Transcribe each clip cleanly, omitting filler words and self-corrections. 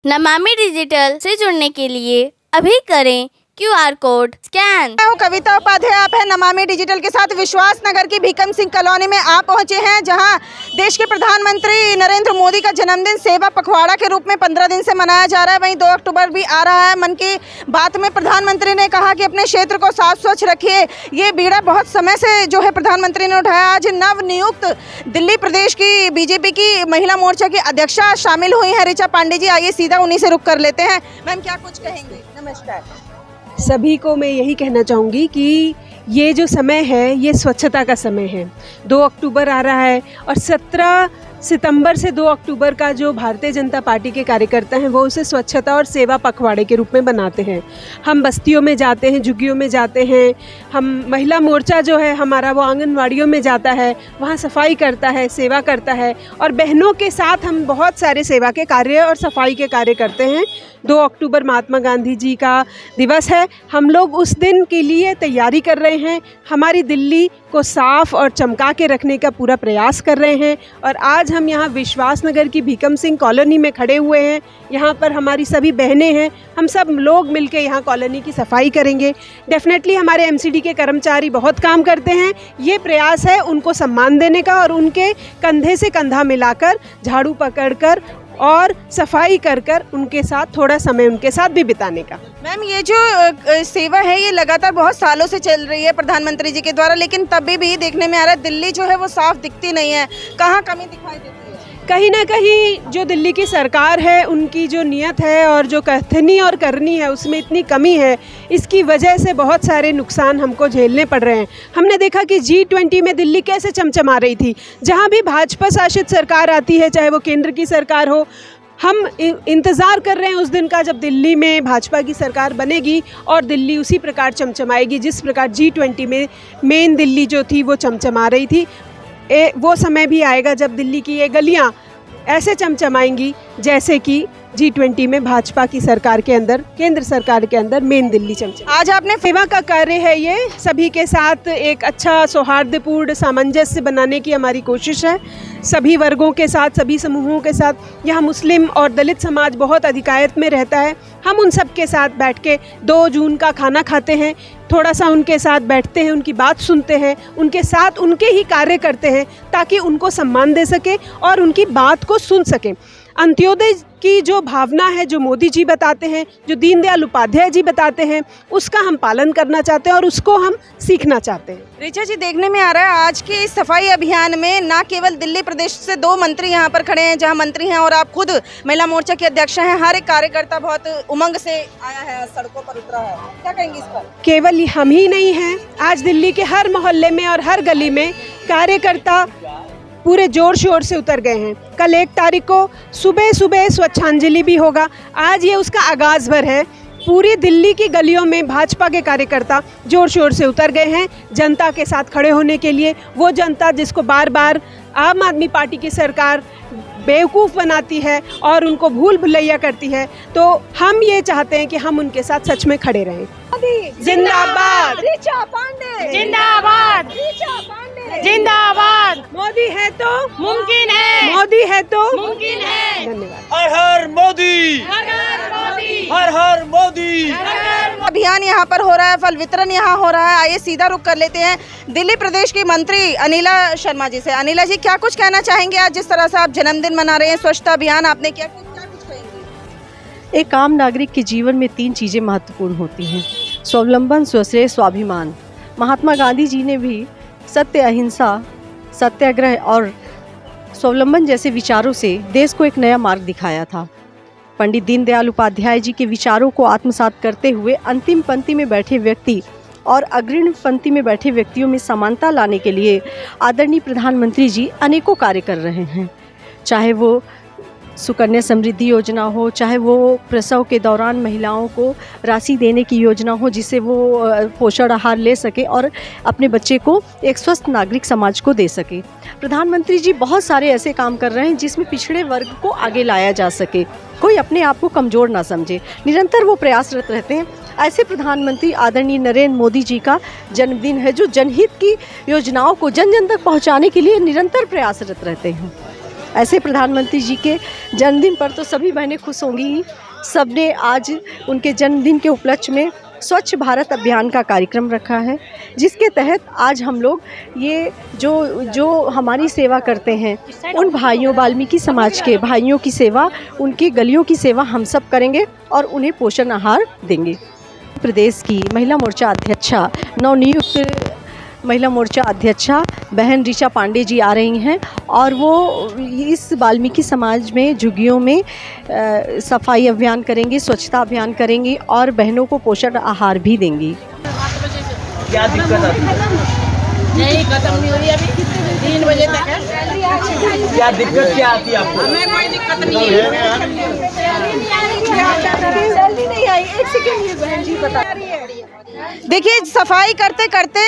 Namami digital से जुड़ने के लिए अभी करें QR कोड स्कैन। मैं हूं कविता उपाध्याय, आप है नमामि डिजिटल के साथ। विश्वास नगर की भीकम सिंह कॉलोनी में आप पहुंचे हैं, जहां देश के प्रधानमंत्री नरेंद्र मोदी का जन्मदिन सेवा पखवाड़ा के रूप में 15 दिन से मनाया जा रहा है। वहीं 2 अक्टूबर भी आ रहा है। मन की बात में प्रधानमंत्री ने कहा कि अपने क्षेत्र को साफ स्वच्छ रखिए। ये बीड़ा बहुत समय से जो है प्रधानमंत्री ने उठाया। आज नवनियुक्त दिल्ली प्रदेश की बीजेपी की महिला मोर्चा की अध्यक्षा शामिल हुई हैं, ऋचा पांडे जी। आइए सीधा उन्हीं से रुख कर लेते हैं। मैम, क्या कुछ कहेंगे? नमस्कार। सभी को मैं यही कहना चाहूँगी कि ये जो समय है ये स्वच्छता का समय है। 2 अक्टूबर आ रहा है और 17 सितंबर से 2 अक्टूबर का जो भारतीय जनता पार्टी के कार्यकर्ता हैं वो उसे स्वच्छता और सेवा पखवाड़े के रूप में बनाते हैं। हम बस्तियों में जाते हैं, झुग्गियों में जाते हैं। हम महिला मोर्चा जो है हमारा वो आंगनवाड़ियों में जाता है, वहाँ सफाई करता है, सेवा करता है। और बहनों के साथ हम बहुत सारे सेवा के कार्य और सफाई के कार्य करते हैं। 2 अक्टूबर महात्मा गांधी जी का दिवस है। हम लोग उस दिन के लिए तैयारी कर रहे हैं। हमारी दिल्ली को साफ और चमका के रखने का पूरा प्रयास कर रहे हैं। और आज हम यहाँ विश्वास नगर की भीकम सिंह कॉलोनी में खड़े हुए हैं। यहाँ पर हमारी सभी बहनें हैं। हम सब लोग मिलकर यहाँ कॉलोनी की सफाई करेंगे। डेफिनेटली हमारे MCD के कर्मचारी बहुत काम करते हैं। ये प्रयास है उनको सम्मान देने का और उनके कंधे से कंधा मिलाकर, झाड़ू पकड़कर और सफाई कर कर उनके साथ थोड़ा समय उनके साथ भी बिताने का। मैम, ये जो सेवा है ये लगातार बहुत सालों से चल रही है प्रधानमंत्री जी के द्वारा, लेकिन तभी भी देखने में आ रहा है दिल्ली जो है वो साफ दिखती नहीं है। कहाँ कमी दिखाई देती है? कहीं ना कहीं जो दिल्ली की सरकार है उनकी जो नियत है और जो कथनी और करनी है उसमें इतनी कमी है। इसकी वजह से बहुत सारे नुकसान हमको झेलने पड़ रहे हैं। हमने देखा कि G20 में दिल्ली कैसे चमचमा रही थी। जहाँ भी भाजपा शासित सरकार आती है, चाहे वो केंद्र की सरकार हो, हम इंतज़ार कर रहे हैं उस दिन का जब दिल्ली में भाजपा की सरकार बनेगी और दिल्ली उसी प्रकार चमचमाएगी जिस प्रकार G20 में मेन दिल्ली जो थी वो चमचमा रही थी। वो समय भी आएगा जब दिल्ली की ये गलियां ऐसे चमचमाएंगी जैसे कि G20 में भाजपा की सरकार के अंदर, केंद्र सरकार के अंदर मेन दिल्ली चमचमा। आज आपने सेवा का कार्य है, ये सभी के साथ एक अच्छा सौहार्दपूर्ण सामंजस्य बनाने की हमारी कोशिश है। सभी वर्गों के साथ, सभी समूहों के साथ। यहाँ मुस्लिम और दलित समाज बहुत अधिकायत में रहता है। हम उन सब के साथ बैठ के 2 जून का खाना खाते हैं, थोड़ा सा उनके साथ बैठते हैं, उनकी बात सुनते हैं, उनके साथ उनके ही कार्य करते हैं ताकि उनको सम्मान दे सके और उनकी बात को सुन सकें। अंत्योदय की जो भावना है, जो मोदी जी बताते हैं, जो दीनदयाल उपाध्याय जी बताते हैं, उसका हम पालन करना चाहते हैं और उसको हम सीखना चाहते हैं। ऋचा जी, देखने में आ रहा है आज के इस सफाई अभियान में ना केवल दिल्ली प्रदेश से 2 मंत्री यहाँ पर खड़े हैं, जहाँ मंत्री हैं और आप खुद महिला मोर्चा की अध्यक्षा हैं। हर एक कार्यकर्ता बहुत उमंग से आया है, सड़कों पर उतरा है। क्या कहेंगे इस पर? केवल हम ही नहीं हैं, आज दिल्ली के हर मोहल्ले में और हर गली में कार्यकर्ता पूरे जोर शोर से उतर गए हैं। कल 1 तारीख को सुबह सुबह स्वच्छांजलि भी होगा। आज ये उसका आगाज़ भर है। पूरी दिल्ली की गलियों में भाजपा के कार्यकर्ता जोर शोर से उतर गए हैं जनता के साथ खड़े होने के लिए। वो जनता जिसको बार बार आम आदमी पार्टी की सरकार बेवकूफ़ बनाती है और उनको भूल भुलैया करती है, तो हम ये चाहते हैं कि हम उनके साथ सच में खड़े रहें। जिंदाबाद, ऋचा पांडे जिंदाबाद, ऋचा पांडे जिंदाबाद। मोदी है तो मुमकिन है, मोदी है तो मुमकिन है। धन्यवाद। हर हर मोदी, हर हर मोदी। अभियान यहाँ पर हो रहा है, फल वितरण यहाँ हो रहा है। आइए सीधा रुख कर लेते हैं दिल्ली प्रदेश की मंत्री अनिला शर्मा जी से। अनिला जी, क्या कुछ कहना चाहेंगे? आज जिस तरह से आप जन्मदिन मना रहे हैं, स्वच्छता अभियान आपने क्या कुछ कहेंगे? एक आम नागरिक के जीवन में 3 चीज़ें महत्वपूर्ण होती हैं: स्वावलंबन, स्वश्रेय, स्वाभिमान। महात्मा गांधी जी ने भी सत्य, अहिंसा, सत्याग्रह और स्वावलंबन जैसे विचारों से देश को एक नया मार्ग दिखाया था। पंडित दीनदयाल उपाध्याय जी के विचारों को आत्मसात करते हुए अंतिम पंक्ति में बैठे व्यक्ति और अग्रणी पंक्ति में बैठे व्यक्तियों में समानता लाने के लिए आदरणीय प्रधानमंत्री जी अनेकों कार्य कर रहे हैं। चाहे वो सुकन्या समृद्धि योजना हो, चाहे वो प्रसव के दौरान महिलाओं को राशि देने की योजना हो जिससे वो पोषण आहार ले सके और अपने बच्चे को एक स्वस्थ नागरिक समाज को दे सके। प्रधानमंत्री जी बहुत सारे ऐसे काम कर रहे हैं जिसमें पिछड़े वर्ग को आगे लाया जा सके, कोई अपने आप को कमज़ोर ना समझे। निरंतर वो प्रयासरत रहते हैं। ऐसे प्रधानमंत्री आदरणीय नरेंद्र मोदी जी का जन्मदिन है जो जनहित की योजनाओं को जन जन तक पहुँचाने के लिए निरंतर प्रयासरत रहते हैं। ऐसे प्रधानमंत्री जी के जन्मदिन पर तो सभी बहनें खुश होंगी ही। सबने आज उनके जन्मदिन के उपलक्ष्य में स्वच्छ भारत अभियान का कार्यक्रम रखा है, जिसके तहत आज हम लोग ये जो हमारी सेवा करते हैं उन भाइयों, वाल्मीकि समाज के भाइयों की सेवा, उनकी गलियों की सेवा हम सब करेंगे और उन्हें पोषण आहार देंगे। प्रदेश की महिला मोर्चा अध्यक्षा, नवनियुक्त महिला मोर्चा अध्यक्षा बहन ऋचा पांडे जी आ रही हैं और वो इस वाल्मीकि समाज में झुग्गियों में सफाई अभियान करेंगी, स्वच्छता अभियान करेंगी और बहनों को पोषण आहार भी देंगी। क्या दिक्कत आती है? नहीं, खत्म नहीं हुई अभी, 3 बजे तक है। क्या दिक्कत क्या आती है आपको? हमें कोई दिक्कत नहीं है। देखिए, सफाई करते करते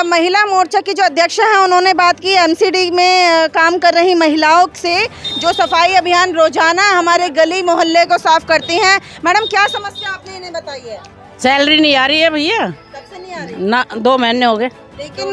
महिला मोर्चा की जो अध्यक्ष हैं उन्होंने बात की एमसीडी में काम कर रही महिलाओं से, जो सफाई अभियान रोजाना हमारे गली मोहल्ले को साफ करती हैं। मैडम, क्या समस्या आपने इन्हें बताई है? सैलरी नहीं आ रही है भैया, कब से नहीं आ रही? ना 2 महीने हो गए। लेकिन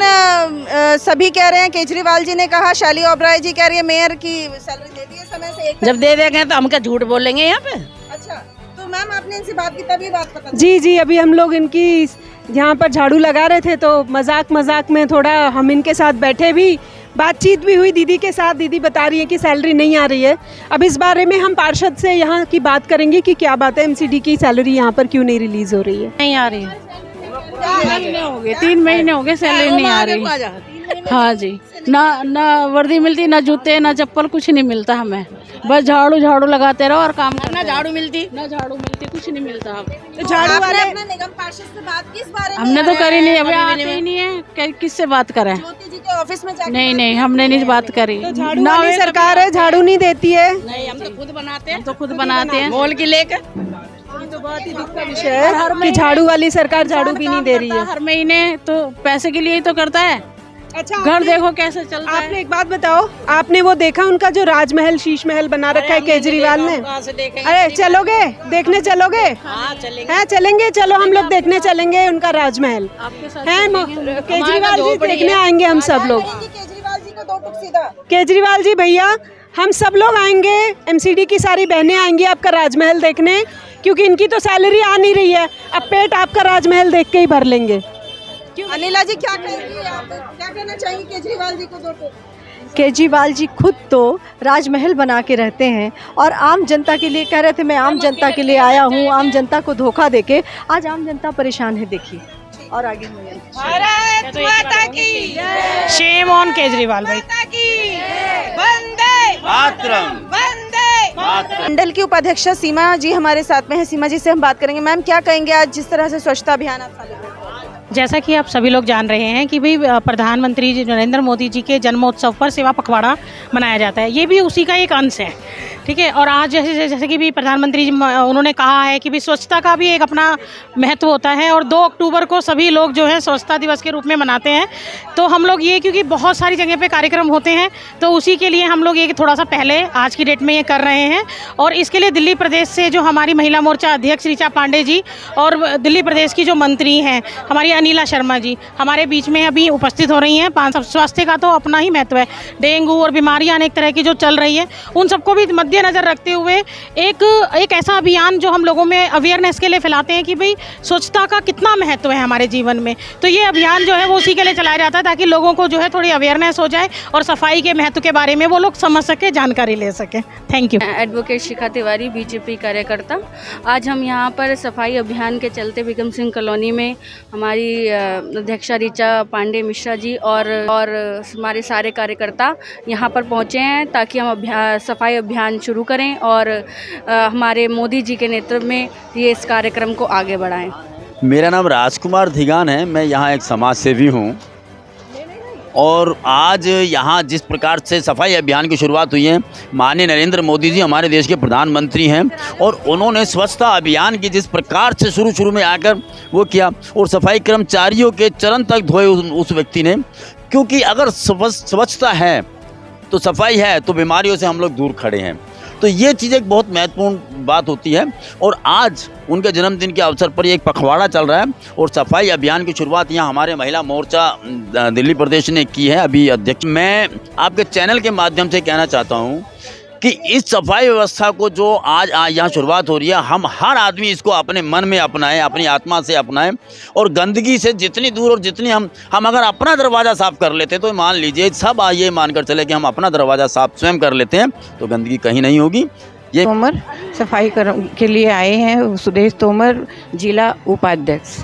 सभी कह रहे हैं, केजरीवाल जी ने कहा, शैली ओबराय जी कह रही है मेयर की सैलरी दे दी है समय से। जब दे देंगे तो हम क्या झूठ बोलेंगे यहाँ पे? अच्छा, तो मैम आपने इनसे बात की तभी बात पता चली? जी, अभी हम लोग इनकी यहाँ पर झाड़ू लगा रहे थे तो मजाक में थोड़ा हम इनके साथ बैठे भी, बातचीत भी हुई दीदी के साथ। दीदी बता रही है कि सैलरी नहीं आ रही है। अब इस बारे में हम पार्षद से यहाँ की बात करेंगे कि क्या बात है, एमसीडी की सैलरी यहाँ पर क्यों नहीं रिलीज हो रही है। नहीं आ रही है, 3 महीने हो गए सैलरी नहीं आ रही। हाँ जी, ना वर्दी मिलती, ना जूते, ना चप्पल, कुछ नहीं मिलता हमें। बस झाड़ू लगाते रहो और काम करते। ना झाड़ू मिलती, कुछ नहीं मिलता। तो झाड़ू वाले अपने निगम पार्षद से बात की इस बारे में? हमने तो करी नहीं, अभी आते ही नहीं है, किससे बात करें? ज्योति जी के ऑफिस में जाके नहीं, हमने नहीं बात करी। तो झाड़ू वाली सरकार है, झाड़ू नहीं देती है। नहीं, हम तो खुद बनाते हैं बोल के लेकर। तो बहुत ही दुख का विषय है कि झाड़ू वाली सरकार झाड़ू भी नहीं दे रही है। हर महीने तो पैसे के लिए ही तो करता है। अच्छा, घर देखो कैसे चलता है। आपने एक बात बताओ, आपने वो देखा उनका जो राजमहल, शीश महल बना रखा है केजरीवाल ने? अरे चलोगे, देखने चलोगे? हाँ, चलेंगे। हैं, चलेंगे, चलो हम लोग देखने चलेंगे उनका राजमहल। हैं, केजरीवाल जी देखने आएंगे हम सब लोग। केजरीवाल जी को 2 टुक सीधा। केजरीवाल जी भैया, हम सब लोग आएंगे, एमसीडी की सारी बहनें आएंगी आपका राजमहल देखने, क्योंकि इनकी तो सैलरी आ नहीं रही है। अब पेट आपका राजमहल देख के ही भर लेंगे। अनिला जी, क्या कहेंगी आप? क्या कहना चाहिए केजरीवाल जी को? 2 टुक। केजरीवाल जी खुद तो राजमहल बना के रहते हैं और आम जनता के लिए कह रहे थे मैं आम जनता के लिए आया हूँ, आम जनता को धोखा देके आज आम जनता परेशान है। देखिए और आगे भारत माता की शेम ऑन केजरीवाल भाई। वंदे मातरम। मंडल की उपाध्यक्षा सीमा जी हमारे साथ में है। सीमा जी से हम बात करेंगे। मैम, क्या कहेंगे आज जिस तरह से स्वच्छता अभियान आप चालू कर रहे हैं? जैसा कि आप सभी लोग जान रहे हैं कि भाई प्रधानमंत्री जी नरेंद्र मोदी जी के जन्मोत्सव पर सेवा पखवाड़ा मनाया जाता है, ये भी उसी का एक अंश है। ठीक है, और आज जैसे कि भी प्रधानमंत्री जी उन्होंने कहा है कि भी स्वच्छता का भी एक अपना महत्व होता है और 2 अक्टूबर को सभी लोग जो है स्वच्छता दिवस के रूप में मनाते हैं। तो हम लोग ये, क्योंकि बहुत सारी जगह पे कार्यक्रम होते हैं, तो उसी के लिए हम लोग ये थोड़ा सा पहले आज की डेट में ये कर रहे हैं। और इसके लिए दिल्ली प्रदेश से जो हमारी महिला मोर्चा अध्यक्ष ऋचा पांडे जी और दिल्ली प्रदेश की जो मंत्री हैं हमारी अनिला शर्मा जी हमारे बीच में अभी उपस्थित हो रही हैं। स्वास्थ्य का तो अपना ही महत्व है, डेंगू और बीमारियां अनेक तरह की जो चल रही है, उन सबको भी मद्देनजर रखते हुए एक ऐसा अभियान जो हम लोगों में अवेयरनेस के लिए फैलाते हैं कि भाई स्वच्छता का कितना महत्व है हमारे जीवन में। तो ये अभियान जो है वो उसी के लिए चलाया जाता है ताकि लोगों को जो है थोड़ी अवेयरनेस हो जाए और सफाई के महत्व के बारे में वो लोग समझ सके, जानकारी ले सके। Thank you. Advocate Shikha Tiwari, BJP कार्यकर्ता। आज हम यहाँ पर सफाई अभियान के चलते भीकम सिंह कॉलोनी में हमारी अध्यक्षा ऋचा पांडे मिश्रा जी और हमारे सारे कार्यकर्ता यहाँ पर पहुँचे हैं ताकि हम सफाई अभियान शुरू करें और हमारे मोदी जी के नेतृत्व में ये इस कार्यक्रम को आगे बढ़ाएं। मेरा नाम राजकुमार धिगान है, मैं यहाँ एक समाज सेवी हूँ और आज यहाँ जिस प्रकार से सफाई अभियान की शुरुआत हुई है, माननीय नरेंद्र मोदी जी हमारे देश के प्रधानमंत्री हैं और उन्होंने स्वच्छता अभियान की जिस प्रकार से शुरू में आकर वो किया और सफाई कर्मचारियों के चरण तक धोए उस व्यक्ति ने, क्योंकि अगर स्वच्छता है तो सफाई है तो बीमारियों से हम लोग दूर खड़े हैं। तो ये चीज़ एक बहुत महत्वपूर्ण बात होती है और आज उनके जन्मदिन के अवसर पर ये एक पखवाड़ा चल रहा है और सफाई अभियान की शुरुआत यहाँ हमारे महिला मोर्चा दिल्ली प्रदेश ने की है। अभी अध्यक्ष मैं आपके चैनल के माध्यम से कहना चाहता हूँ कि इस सफाई व्यवस्था को जो आज यहाँ शुरुआत हो रही है, हम हर आदमी इसको अपने मन में अपनाएं, अपनी आत्मा से अपनाएं और गंदगी से जितनी दूर और जितनी हम अगर अपना दरवाज़ा साफ़ कर लेते तो मान लीजिए सब ये मानकर चले कि हम अपना दरवाज़ा साफ़ स्वयं कर लेते हैं तो गंदगी कहीं नहीं होगी। ये तोमर सफाई के लिए आए हैं, सुदेश तोमर जिला उपाध्यक्ष।